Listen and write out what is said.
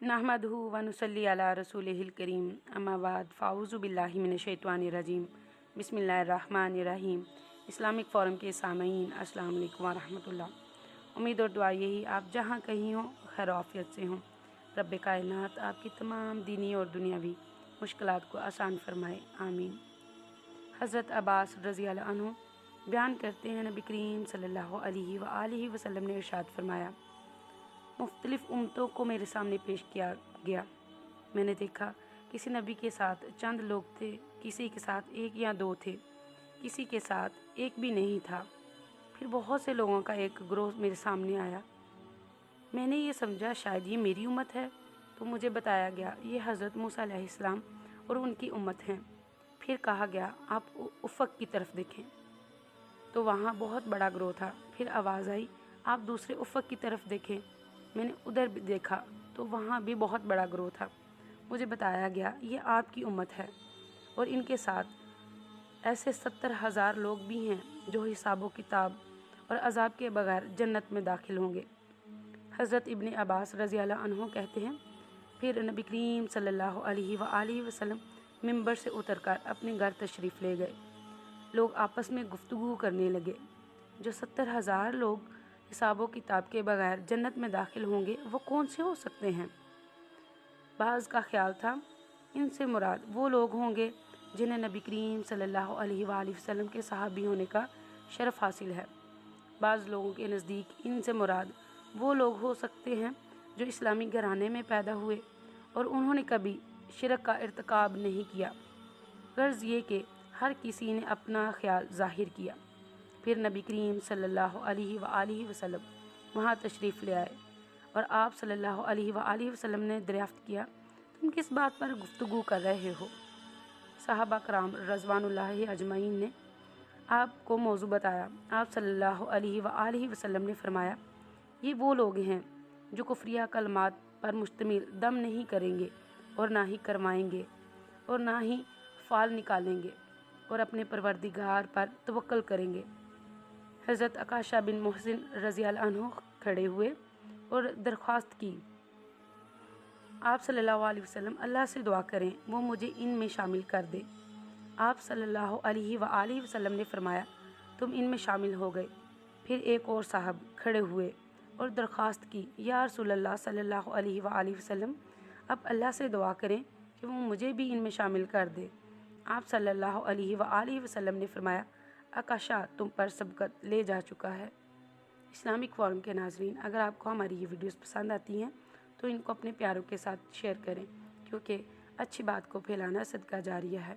نحمدہ ونصلی علی رسولہ الکریم، اما بعد، فاعوذ باللہ من الشیطان الرجیم، بسم اللہ الرحمن الرحیم۔ اسلامک فورم کے سامعین، السلام علیکم ورحمۃ اللہ۔ امید اور دعا یہی آپ جہاں کہیں ہوں خیر و عافیت سے ہوں۔ رب کائنات آپ کی تمام دینی اور دنیاوی مشکلات کو آسان فرمائے، آمین۔ حضرت عباس رضی اللہ عنہ بیان کرتے ہیں، نبی کریم صلی اللہ علیہ وآلہ وسلم نے ارشاد فرمایا، مختلف امتوں کو میرے سامنے پیش کیا گیا۔ میں نے دیکھا کسی نبی کے ساتھ چند لوگ تھے، کسی کے ساتھ ایک یا دو تھے، کسی کے ساتھ ایک بھی نہیں تھا، پھر بہت سے لوگوں کا ایک گروہ میرے سامنے آیا۔ میں نے یہ سمجھا شاید یہ میری امت ہے، تو مجھے بتایا گیا یہ حضرت موسیٰ علیہ السلام اور ان کی امت ہیں۔ پھر کہا گیا آپ افق کی طرف دیکھیں، تو وہاں بہت بڑا گروہ تھا۔ پھر آواز آئی آپ دوسرے افق کی طرف دیکھیں۔ میں نے ادھر بھی دیکھا تو وہاں بھی بہت بڑا گروہ تھا۔ مجھے بتایا گیا یہ آپ کی امت ہے، اور ان کے ساتھ ایسے 70,000 لوگ بھی ہیں جو حساب و کتاب اور عذاب کے بغیر جنت میں داخل ہوں گے۔ حضرت ابن عباس رضی اللہ عنہ کہتے ہیں، پھر نبی کریم صلی اللہ علیہ وآلہ وسلم ممبر سے اتر کر اپنے گھر تشریف لے گئے۔ لوگ آپس میں گفتگو کرنے لگے، جو 70,000 لوگ حساب و کتاب کے بغیر جنت میں داخل ہوں گے وہ کون سے ہو سکتے ہیں؟ بعض کا خیال تھا ان سے مراد وہ لوگ ہوں گے جنہیں نبی کریم صلی اللہ علیہ وآلہ وسلم کے صحابی ہونے کا شرف حاصل ہے۔ بعض لوگوں کے نزدیک ان سے مراد وہ لوگ ہو سکتے ہیں جو اسلامی گھرانے میں پیدا ہوئے اور انہوں نے کبھی شرک کا ارتکاب نہیں کیا۔ غرض یہ کہ ہر کسی نے اپنا خیال ظاہر کیا۔ پھر نبی کریم صلی اللہ علیہ وآلہ وسلم وہاں تشریف لے آئے، اور آپ صلی اللہ علیہ وآلہ وسلم نے دریافت کیا تم کس بات پر گفتگو کر رہے ہو؟ صحابہ کرام رضوان اللہ اجمعین نے آپ کو موضوع بتایا۔ آپ صلی اللہ علیہ وآلہ وسلم نے فرمایا، یہ وہ لوگ ہیں جو کفریہ کلمات پر مشتمل دم نہیں کریں گے اور نہ ہی کروائیں گے اور نہ ہی فال نکالیں گے اور اپنے پروردگار پر توکل کریں گے۔ حضرت عکاشہ بن محسن رضی اللہ عنہ کھڑے ہوئے اور درخواست کی، آپ صلی اللہ علیہ وسلم اللہ سے دعا کریں وہ مجھے ان میں شامل کر دے۔ آپ صلی اللہ علیہ وآلہ وسلم نے فرمایا تم ان میں شامل ہو گئے۔ پھر ایک اور صاحب کھڑے ہوئے اور درخواست کی، یا رسول اللہ صلی اللہ علیہ وآلہ وسلم آپ اللہ سے دعا کریں کہ وہ مجھے بھی ان میں شامل کر دے۔ آپ صلی اللہ علیہ وآلہ وسلم نے فرمایا، عکاشہ تم پر سبقت لے جا چکا ہے۔ اسلامک فورم کے ناظرین، اگر آپ کو ہماری یہ ویڈیوز پسند آتی ہیں تو ان کو اپنے پیاروں کے ساتھ شیئر کریں، کیونکہ اچھی بات کو پھیلانا صدقہ جاریہ ہے۔